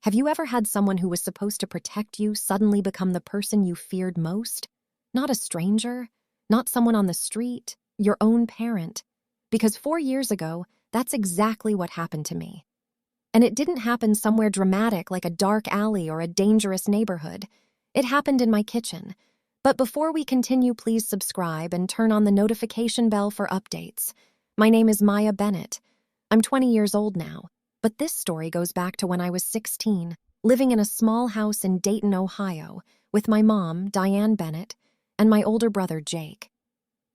Have you ever had someone who was supposed to protect you suddenly become the person you feared most? Not a stranger, not someone on the street, your own parent. Because 4 years ago, that's exactly what happened to me. And it didn't happen somewhere dramatic like a dark alley or a dangerous neighborhood. It happened in my kitchen. But before we continue, please subscribe and turn on the notification bell for updates. My name is Maya Bennett. I'm 20 years old now. But this story goes back to when I was 16, living in a small house in Dayton, Ohio, with my mom, Diane Bennett, and my older brother, Jake.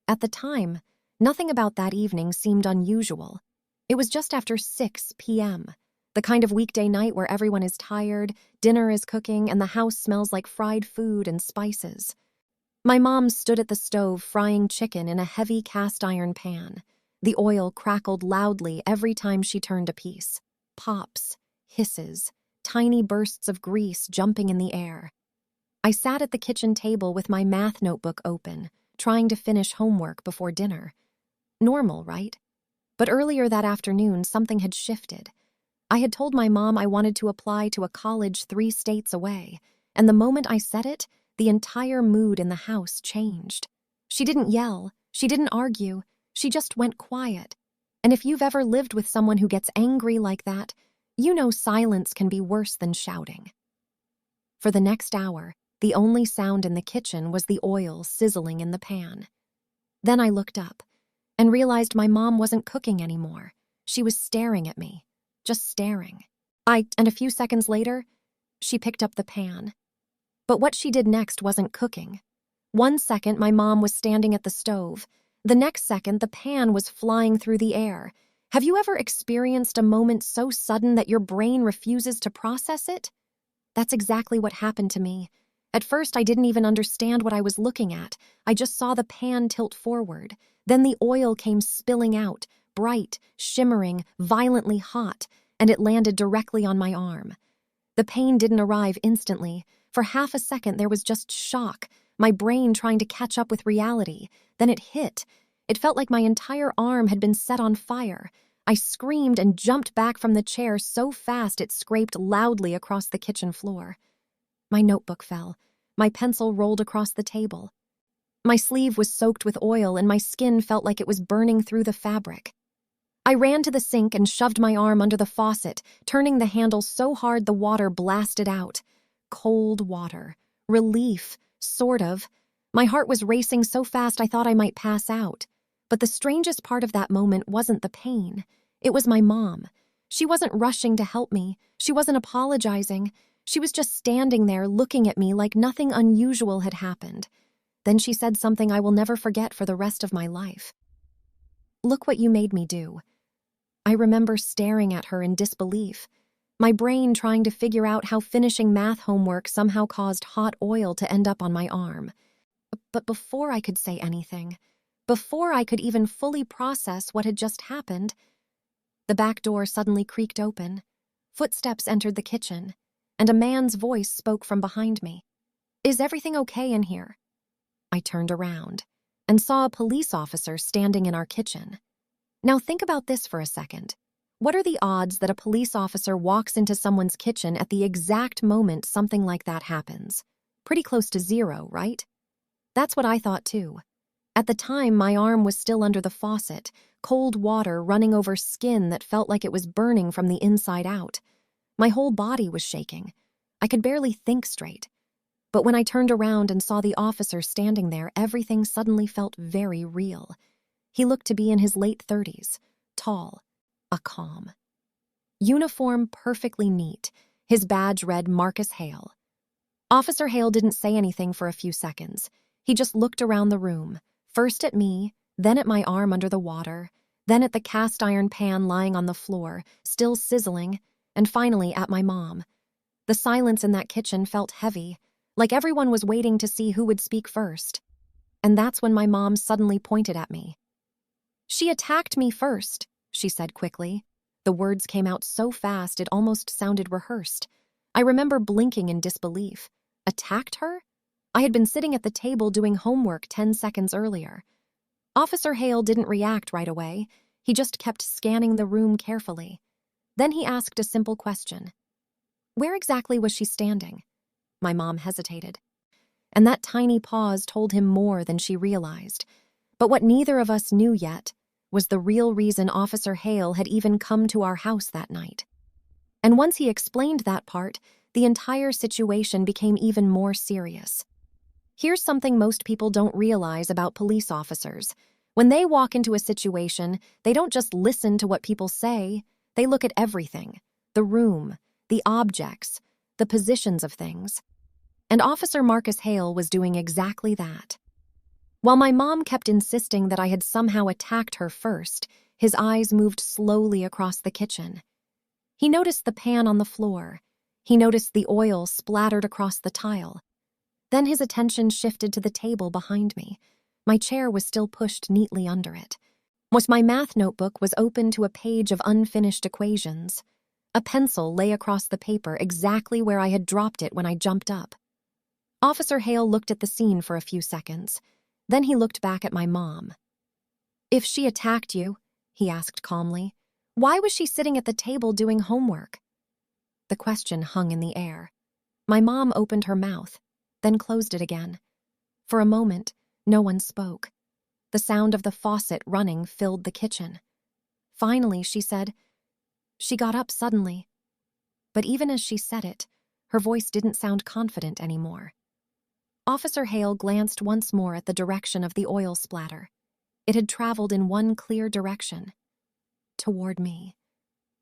At the time, nothing about that evening seemed unusual. It was just after 6 p.m., the kind of weekday night where everyone is tired, dinner is cooking, and the house smells like fried food and spices. My mom stood at the stove frying chicken in a heavy cast-iron pan. The oil crackled loudly every time she turned a piece. Pops, hisses, tiny bursts of grease jumping in the air. I sat at the kitchen table with my math notebook open, trying to finish homework before dinner. Normal, right? But earlier that afternoon, something had shifted. I had told my mom I wanted to apply to a college 3 states away, and the moment I said it, the entire mood in the house changed. She didn't yell, she didn't argue, she just went quiet. And if you've ever lived with someone who gets angry like that, you know silence can be worse than shouting. For the next hour, the only sound in the kitchen was the oil sizzling in the pan. Then I looked up and realized my mom wasn't cooking anymore. She was staring at me, just staring. And a few seconds later, she picked up the pan. But what she did next wasn't cooking. 1 second, my mom was standing at the stove. The next second, the pan was flying through the air. Have you ever experienced a moment so sudden that your brain refuses to process it? That's exactly what happened to me. At first, I didn't even understand what I was looking at. I just saw the pan tilt forward. Then the oil came spilling out, bright, shimmering, violently hot, and it landed directly on my arm. The pain didn't arrive instantly. For half a second, there was just shock, my brain trying to catch up with reality. Then it hit. It felt like my entire arm had been set on fire. I screamed and jumped back from the chair so fast it scraped loudly across the kitchen floor. My notebook fell. My pencil rolled across the table. My sleeve was soaked with oil and my skin felt like it was burning through the fabric. I ran to the sink and shoved my arm under the faucet, turning the handle so hard the water blasted out. Cold water. Relief. Sort of. My heart was racing so fast I thought I might pass out. But the strangest part of that moment wasn't the pain. It was my mom. She wasn't rushing to help me. She wasn't apologizing. She was just standing there looking at me like nothing unusual had happened. Then she said something I will never forget for the rest of my life. "Look what you made me do." I remember staring at her in disbelief, my brain trying to figure out how finishing math homework somehow caused hot oil to end up on my arm. But before I could say anything, before I could even fully process what had just happened, the back door suddenly creaked open. Footsteps entered the kitchen, and a man's voice spoke from behind me. "Is everything okay in here?" I turned around and saw a police officer standing in our kitchen. Now think about this for a second. What are the odds that a police officer walks into someone's kitchen at the exact moment something like that happens? Pretty close to 0, right? That's what I thought too. At the time, my arm was still under the faucet, cold water running over skin that felt like it was burning from the inside out. My whole body was shaking. I could barely think straight. But when I turned around and saw the officer standing there, everything suddenly felt very real. He looked to be in his late 30s, tall, a calm. Uniform perfectly neat, his badge read Marcus Hale. Officer Hale didn't say anything for a few seconds. He just looked around the room, first at me, then at my arm under the water, then at the cast iron pan lying on the floor, still sizzling, and finally at my mom. The silence in that kitchen felt heavy, like everyone was waiting to see who would speak first. And that's when my mom suddenly pointed at me. "She attacked me first," she said quickly. The words came out so fast it almost sounded rehearsed. I remember blinking in disbelief. Attacked her? I had been sitting at the table doing homework 10 seconds earlier. Officer Hale didn't react right away. He just kept scanning the room carefully. Then he asked a simple question. Where exactly was she standing? My mom hesitated. And that tiny pause told him more than she realized. But what neither of us knew yet was the real reason Officer Hale had even come to our house that night. And once he explained that part, the entire situation became even more serious. Here's something most people don't realize about police officers. When they walk into a situation, they don't just listen to what people say, they look at everything: the room, the objects, the positions of things. And Officer Marcus Hale was doing exactly that. While my mom kept insisting that I had somehow attacked her first, his eyes moved slowly across the kitchen. He noticed the pan on the floor. He noticed the oil splattered across the tile. Then his attention shifted to the table behind me. My chair was still pushed neatly under it. My math notebook was open to a page of unfinished equations. A pencil lay across the paper exactly where I had dropped it when I jumped up. Officer Hale looked at the scene for a few seconds. Then he looked back at my mom. "If she attacked you," he asked calmly, "why was she sitting at the table doing homework?" The question hung in the air. My mom opened her mouth, then closed it again. For a moment, no one spoke. The sound of the faucet running filled the kitchen. Finally, she said, "She got up suddenly." But even as she said it, her voice didn't sound confident anymore. Officer Hale glanced once more at the direction of the oil splatter. It had traveled in one clear direction. Toward me.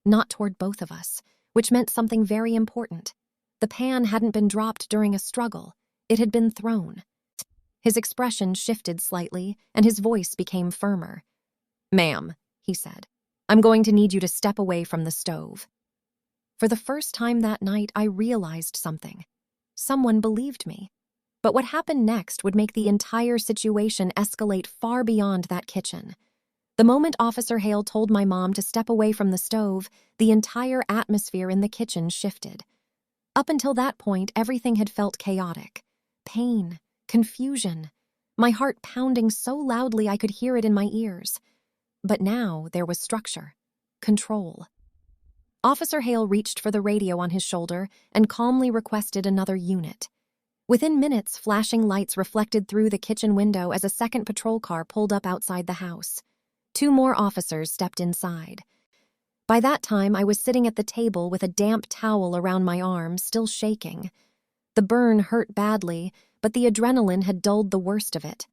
Not toward both of us, which meant something very important. The pan hadn't been dropped during a struggle. It had been thrown. His expression shifted slightly, and his voice became firmer. "Ma'am," he said, "I'm going to need you to step away from the stove." For the first time that night, I realized something. Someone believed me. But what happened next would make the entire situation escalate far beyond that kitchen. The moment Officer Hale told my mom to step away from the stove, the entire atmosphere in the kitchen shifted. Up until that point, everything had felt chaotic. Pain, confusion, my heart pounding so loudly I could hear it in my ears. But now there was structure, control. Officer Hale reached for the radio on his shoulder and calmly requested another unit. Within minutes, flashing lights reflected through the kitchen window as a second patrol car pulled up outside the house. 2 more officers stepped inside. By that time, I was sitting at the table with a damp towel around my arm, still shaking. The burn hurt badly, but the adrenaline had dulled the worst of it.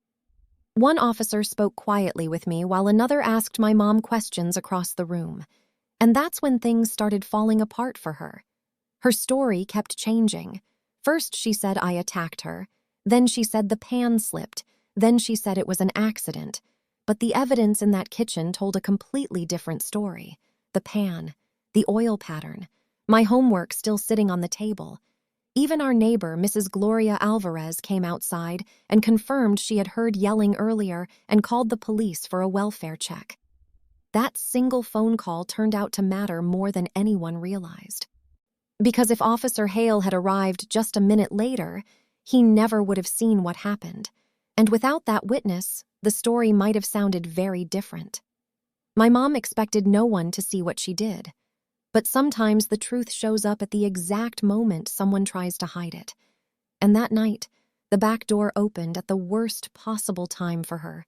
One officer spoke quietly with me while another asked my mom questions across the room. And that's when things started falling apart for her. Her story kept changing. First, she said I attacked her. Then she said the pan slipped. Then she said it was an accident. But the evidence in that kitchen told a completely different story. The pan, the oil pattern, my homework still sitting on the table. Even our neighbor, Mrs. Gloria Alvarez, came outside and confirmed she had heard yelling earlier and called the police for a welfare check. That single phone call turned out to matter more than anyone realized. Because if Officer Hale had arrived just a minute later, he never would have seen what happened. And without that witness, the story might have sounded very different. My mom expected no one to see what she did. But sometimes the truth shows up at the exact moment someone tries to hide it. And that night, the back door opened at the worst possible time for her.